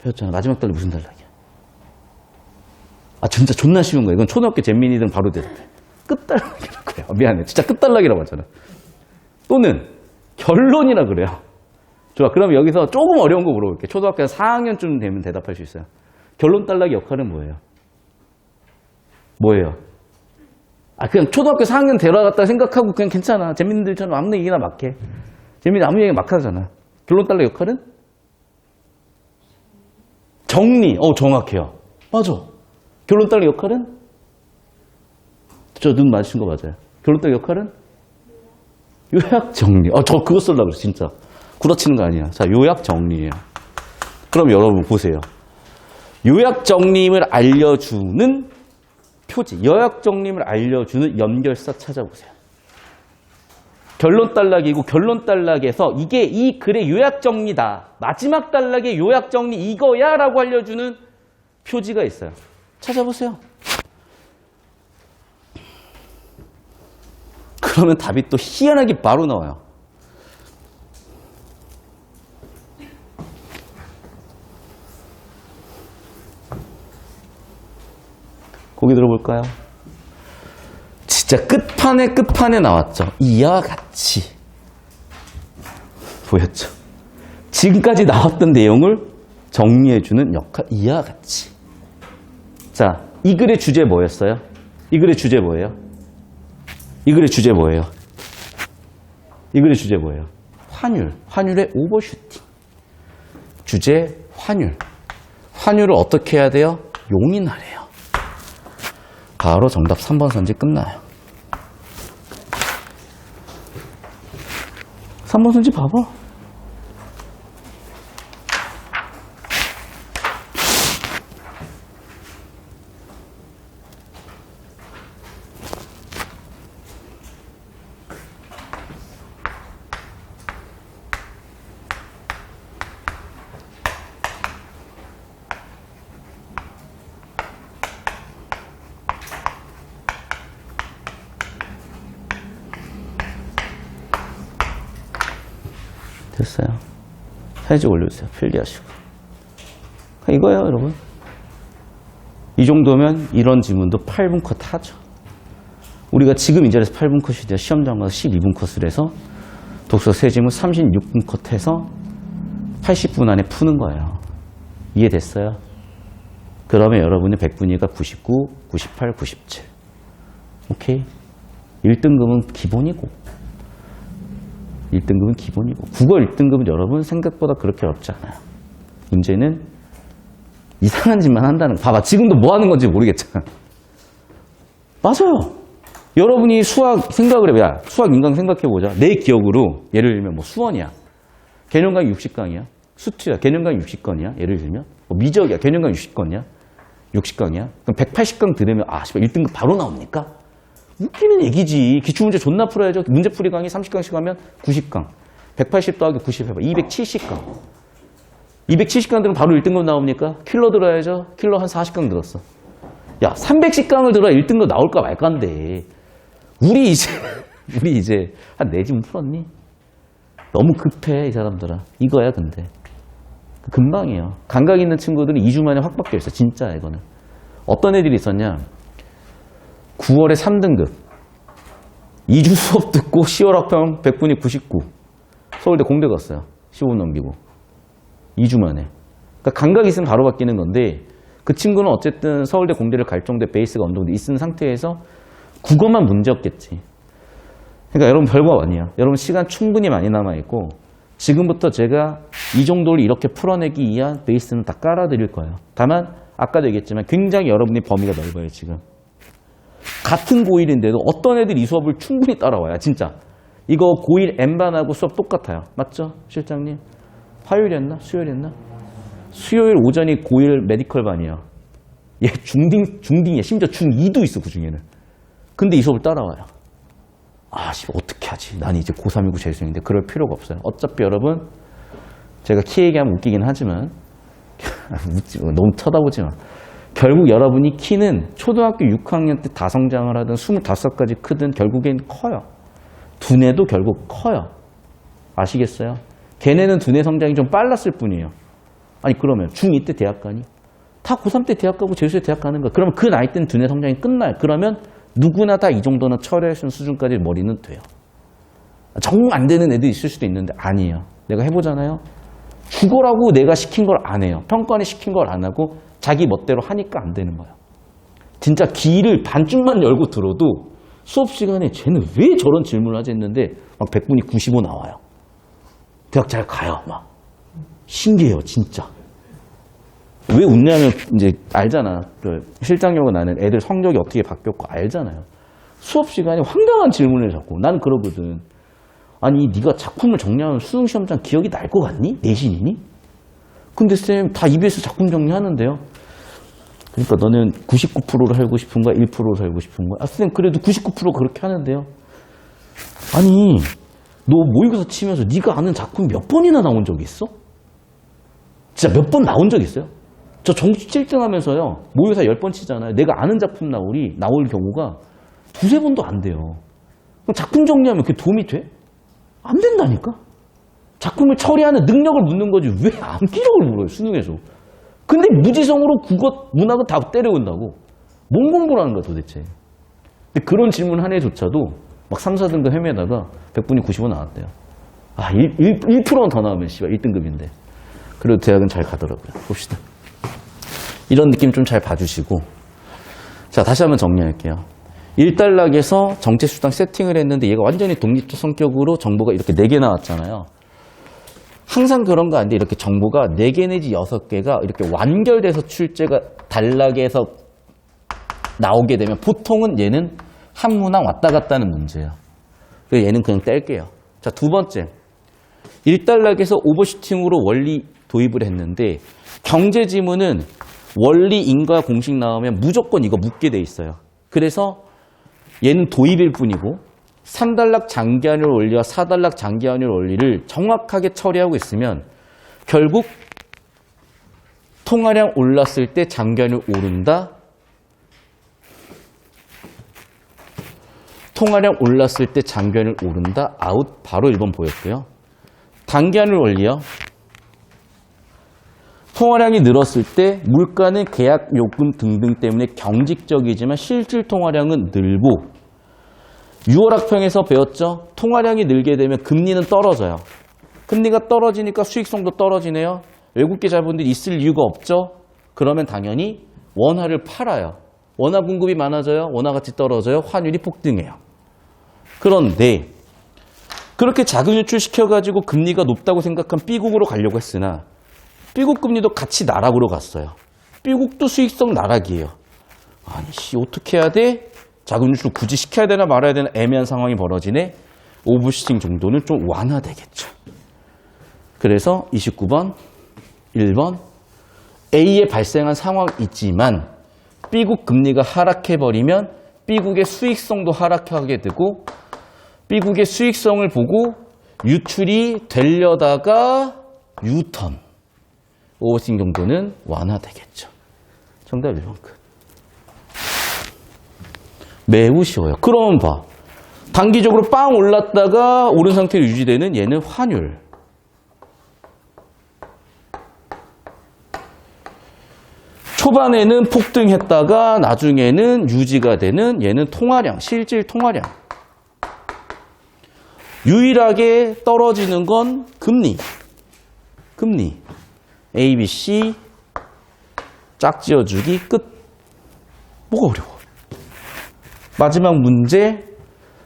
배웠잖아. 마지막 단락이 무슨 단락이야? 아, 진짜 존나 쉬운 거예요. 이건 초등학교 잼민이들은 바로 대답해. 끝단락이라고 해요. 미안해. 진짜 끝단락이라고 하잖아. 또는 결론이라 그래요. 좋아. 그럼 여기서 조금 어려운 거 물어볼게요. 초등학교 4학년쯤 되면 대답할 수 있어요. 결론 단락의 역할은 뭐예요? 뭐예요? 아, 그냥 초등학교 4학년 데려갔다 생각하고 그냥 괜찮아. 재민들처럼 아무 얘기나 막 해. 재민이 아무 얘기 막 하잖아. 결론 단락 역할은? 정리. 정확해요. 맞아. 결론 단락 역할은? 저 눈 맞으신 거 맞아요. 결론 단락 역할은? 요약 정리. 저 그거 쓰려고 그랬어, 진짜. 구라치는 거 아니야. 자, 요약 정리예요. 그럼 여러분 보세요. 요약 정리를 알려주는 표지, 요약 정리를 알려주는 연결사 찾아보세요. 결론 단락이고 결론 단락에서 이게 이 글의 요약 정리다. 마지막 단락의 요약 정리 이거야 라고 알려주는 표지가 있어요. 찾아보세요. 그러면 답이 또 희한하게 바로 나와요. 거기 들어볼까요? 진짜 끝판에 나왔죠. 이와 같이. 보였죠? 지금까지 나왔던 내용을 정리해주는 역할, 이와 같이. 자, 이 글의 주제 뭐였어요? 이 글의 주제 뭐예요? 이 글의 주제 뭐예요? 이 글의 주제 뭐예요? 환율. 환율의 오버슈팅. 주제 환율. 환율을 어떻게 해야 돼요? 용인하래요. 바로 정답 3번 선지 끝나요. 3번 선지 봐봐. 됐어요. 사이즈 올려주세요. 필기하시고. 이거예요, 여러분. 이 정도면 이런 지문도 8분 컷 하죠. 우리가 지금 이 자리에서 8분 컷이 돼야 시험장 가서 12분 컷을 해서 독서 세 지문 36분 컷 해서 80분 안에 푸는 거예요. 이해됐어요? 그러면 여러분의 100분위가 99, 98, 97. 오케이? 1등급은 기본이고 1등급은 기본이고 국어 1등급은 여러분 생각보다 그렇게 어렵지 않아요. 문제는 이상한 짓만 한다는 거. 봐봐. 지금도 뭐 하는 건지 모르겠잖아. 맞아요. 여러분이 수학 생각을 해봐. 수학 인강 생각해보자. 내 기억으로 예를 들면 뭐 수원이야. 개념강 60강이야. 수투야. 개념강 60건이야. 예를 들면 뭐 미적이야. 개념강 60건이야. 60강이야. 그럼 180강 들으면 씨발 1등급 바로 나옵니까? 웃기는 얘기지. 기출문제 존나 풀어야죠. 문제풀이 강의 30강씩 하면 90강. 180 더하기 90 해봐. 270강. 270강 들으면 바로 1등급 나옵니까? 킬러 들어야죠. 킬러 한 40강 들었어. 야, 310강을 들어야 1등급 나올까 말까인데. 우리 이제 한 4지문 풀었니? 너무 급해, 이 사람들아. 이거야, 근데. 금방이에요. 감각 있는 친구들은 2주 만에 확 바뀌어 있어. 진짜 이거는. 어떤 애들이 있었냐? 9월에 3등급. 2주 수업 듣고 10월 학평 100분이 99. 서울대 공대 갔어요. 15분 넘기고. 2주 만에. 그러니까 감각이 있으면 바로 바뀌는 건데 그 친구는 어쨌든 서울대 공대를 갈 정도의 베이스가 어느 정도 있는 상태에서 국어만 문제였겠지. 그러니까 여러분 별거 아니에요. 여러분 시간 충분히 많이 남아있고 지금부터 제가 이 정도를 이렇게 풀어내기 위한 베이스는 다 깔아드릴 거예요. 다만 아까도 얘기했지만 굉장히 여러분의 범위가 넓어요. 지금. 같은 고1인데도 어떤 애들이 이 수업을 충분히 따라와요. 진짜. 이거 고1 N반하고 수업 똑같아요. 맞죠? 실장님? 화요일이었나? 수요일이었나? 수요일 오전이 고1 메디컬 반이에요. 얘 중딩이야. 심지어 중2도 있어, 그 중에는. 근데 이 수업을 따라와요. 아, 씨, 어떻게 하지? 난 이제 고3이고 재수생인데 그럴 필요가 없어요. 어차피 여러분, 제가 키 얘기하면 웃기긴 하지만, 너무 쳐다보지 마. 결국 여러분이 키는 초등학교 6학년 때 다 성장을 하든 25까지 크든 결국엔 커요. 두뇌도 결국 커요. 아시겠어요? 걔네는 두뇌 성장이 좀 빨랐을 뿐이에요. 아니 그러면 중2 때 대학 가니? 다 고3 때 대학 가고 재수에 대학 가는 거야. 그러면 그 나이 때는 두뇌 성장이 끝나요. 그러면 누구나 다 이 정도는 처리할 수 있는 수준까지 머리는 돼요. 정말 안 되는 애들이 있을 수도 있는데 아니에요. 내가 해보잖아요. 죽어라고 내가 시킨 걸 안 해요. 평가원이 시킨 걸 안 하고 자기 멋대로 하니까 안 되는 거예요. 진짜 귀를 반쯤만 열고 들어도 수업 시간에 쟤는 왜 저런 질문을 하지 했는데 막 100분이 95 나와요. 대학 잘 가요. 막 신기해요. 진짜. 왜 웃냐면 이제 알잖아. 그 실장님하고 나는 애들 성적이 어떻게 바뀌었고 알잖아요. 수업 시간에 황당한 질문을 자꾸. 난 그러거든. 아니 네가 작품을 정리하면 수능시험장 기억이 날 것 같니? 내신이니? 근데 쌤 다 EBS 작품 정리하는데요. 그러니까 너는 99%를 살고 싶은 거야? 1%를 살고 싶은 거야? 아, 쌤 그래도 99% 그렇게 하는데요. 아니 너 모의고사 치면서 네가 아는 작품이 몇 번이나 나온 적이 있어? 진짜 몇 번 나온 적 있어요? 저 정시 7등 하면서요. 모의고사 10번 치잖아요. 내가 아는 작품 나올 경우가 두세 번도 안 돼요. 그럼 작품 정리하면 그게 도움이 돼? 안 된다니까? 작품을 처리하는 능력을 묻는 거지 왜 암기력을 물어요, 수능에서. 근데 무지성으로 국어, 문학은 다 때려온다고. 뭔 공부를 하는 거야, 도대체. 근데 그런 질문 하나조차도 막 3, 4등급 헤매다가 100분이 95 나왔대요. 아, 1%는 더 나오면 씨발 1등급인데. 그래도 대학은 잘 가더라고요. 봅시다. 이런 느낌 좀 잘 봐주시고. 자, 다시 한번 정리할게요. 1단락에서 정체수당 세팅을 했는데 얘가 완전히 독립적 성격으로 정보가 이렇게 4개 나왔잖아요. 항상 그런 거 아닌데 이렇게 정보가 4개 내지 6개가 이렇게 완결돼서 출제가 단락에서 나오게 되면 보통은 얘는 한 문항 왔다 갔다 하는 문제예요. 그래서 얘는 그냥 뗄게요. 자, 두 번째. 1단락에서 오버슈팅으로 원리 도입을 했는데 경제 지문은 원리, 인과, 공식 나오면 무조건 이거 묻게 돼 있어요. 그래서 얘는 도입일 뿐이고 3단락 장기한율 원리와 4단락 장기한율 원리를 정확하게 처리하고 있으면 결국 통화량 올랐을 때 장기한율 오른다. 통화량 올랐을 때 장기한율 오른다. 아웃. 바로 1번 보였고요. 단기한율 원리요. 통화량이 늘었을 때 물가는 계약 요금 등등 때문에 경직적이지만 실질 통화량은 늘고 6월 학평에서 배웠죠? 통화량이 늘게 되면 금리는 떨어져요. 금리가 떨어지니까 수익성도 떨어지네요. 외국계 자본들이 있을 이유가 없죠? 그러면 당연히 원화를 팔아요. 원화 공급이 많아져요. 원화 가치 떨어져요. 환율이 폭등해요. 그런데 그렇게 자금 유출시켜가지고 금리가 높다고 생각한 B국으로 가려고 했으나 B국 금리도 같이 나락으로 갔어요. B국도 수익성 나락이에요. 아니 씨 어떻게 해야 돼? 자금 유출 굳이 시켜야 되나 말아야 되나 애매한 상황이 벌어지네. 오버슈팅 정도는 좀 완화되겠죠. 그래서 29번, 1번 A에 발생한 상황이 있지만 B국 금리가 하락해버리면 B국의 수익성도 하락하게 되고 B국의 수익성을 보고 유출이 되려다가 유턴. 오버싱 정도는 완화되겠죠. 정답 1번 끝. 매우 쉬워요. 그러면 봐. 단기적으로 빵 올랐다가 오른 상태로 유지되는 얘는 환율. 초반에는 폭등했다가 나중에는 유지가 되는 얘는 통화량, 실질 통화량. 유일하게 떨어지는 건 금리. 금리. A, B, C 짝지어주기 끝. 뭐가 어려워. 마지막 문제.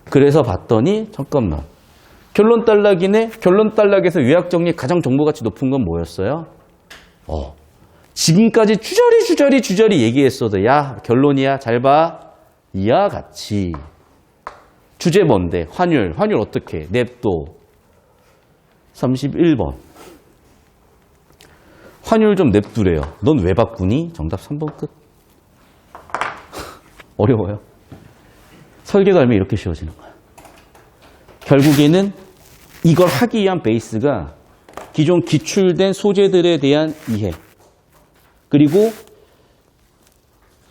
그래서 봤더니 잠깐만. 결론 단락이네. 결론 단락에서 요약정리 가장 정보가치 높은 건 뭐였어요? 지금까지 주저리 얘기했어도 야 결론이야 잘 봐. 이와 같이. 주제 뭔데? 환율. 환율 어떻게? 냅도. 31번. 환율 좀 냅두래요. 넌 왜 바꾸니? 정답 3번 끝. 어려워요. 설계가 알면 이렇게 쉬워지는 거야. 결국에는 이걸 하기 위한 베이스가 기존 기출된 소재들에 대한 이해, 그리고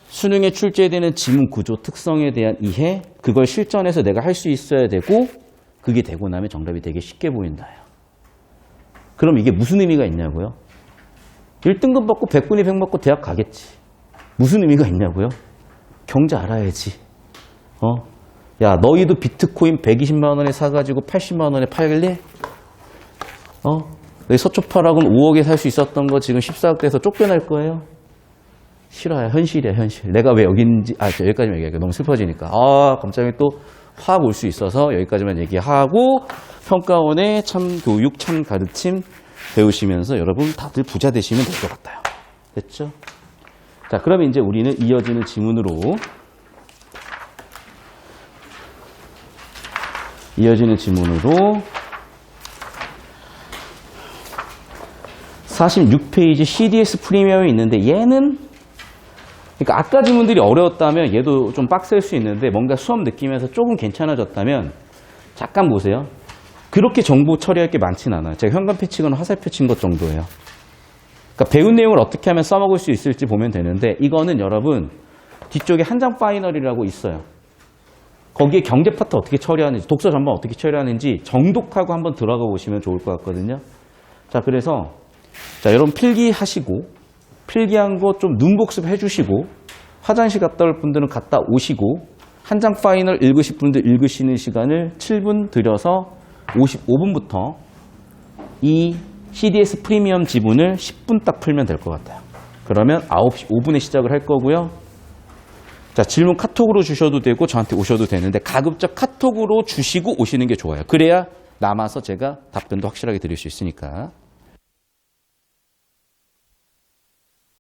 수능에 출제되는 지문 구조 특성에 대한 이해, 그걸 실전에서 내가 할 수 있어야 되고, 그게 되고 나면 정답이 되게 쉽게 보인다요. 그럼 이게 무슨 의미가 있냐고요? 1등급 받고 100분의 100 받고 대학 가겠지. 무슨 의미가 있냐고요? 경제 알아야지. 야, 너희도 비트코인 120만 원에 사가지고 80만 원에 팔길래? 내 서초파락은 5억에 살 수 있었던 거 지금 14억 돼서 쫓겨날 거예요? 싫어요. 현실이야, 현실. 내가 왜 여기 있는지, 여기까지만 얘기할게요. 너무 슬퍼지니까. 갑자기 또 화학 올 수 있어서 여기까지만 얘기하고, 평가원의 참 교육, 참 가르침 배우시면서 여러분 다들 부자 되시면 될 것 같아요. 됐죠? 자, 그러면 이제 우리는 이어지는 지문으로 46페이지 CDS 프리미엄이 있는데 얘는 그러니까 아까 지문들이 어려웠다면 얘도 좀 빡셀 수 있는데 뭔가 수업 느끼면서 조금 괜찮아졌다면 잠깐 보세요. 그렇게 정보 처리할 게 많진 않아요. 제가 현관 패치거나 화살 패치인 것 정도예요. 그러니까 배운 내용을 어떻게 하면 써먹을 수 있을지 보면 되는데 이거는 여러분 뒤쪽에 한장 파이널이라고 있어요. 거기에 경제 파트 어떻게 처리하는지, 독서 전반 어떻게 처리하는지 정독하고 한번 들어가 보시면 좋을 것 같거든요. 자, 그래서 자, 여러분 필기하시고 필기한 거 좀 눈복습 해주시고 화장실 갔다 올 분들은 갔다 오시고 한 장 파이널 읽으실 분들 읽으시는 시간을 7분 들여서 55분부터 이 CDS 프리미엄 지문을 10분 딱 풀면 될 것 같아요. 그러면 9시 5분에 시작을 할 거고요. 자, 질문 카톡으로 주셔도 되고 저한테 오셔도 되는데 가급적 카톡으로 주시고 오시는 게 좋아요. 그래야 남아서 제가 답변도 확실하게 드릴 수 있으니까.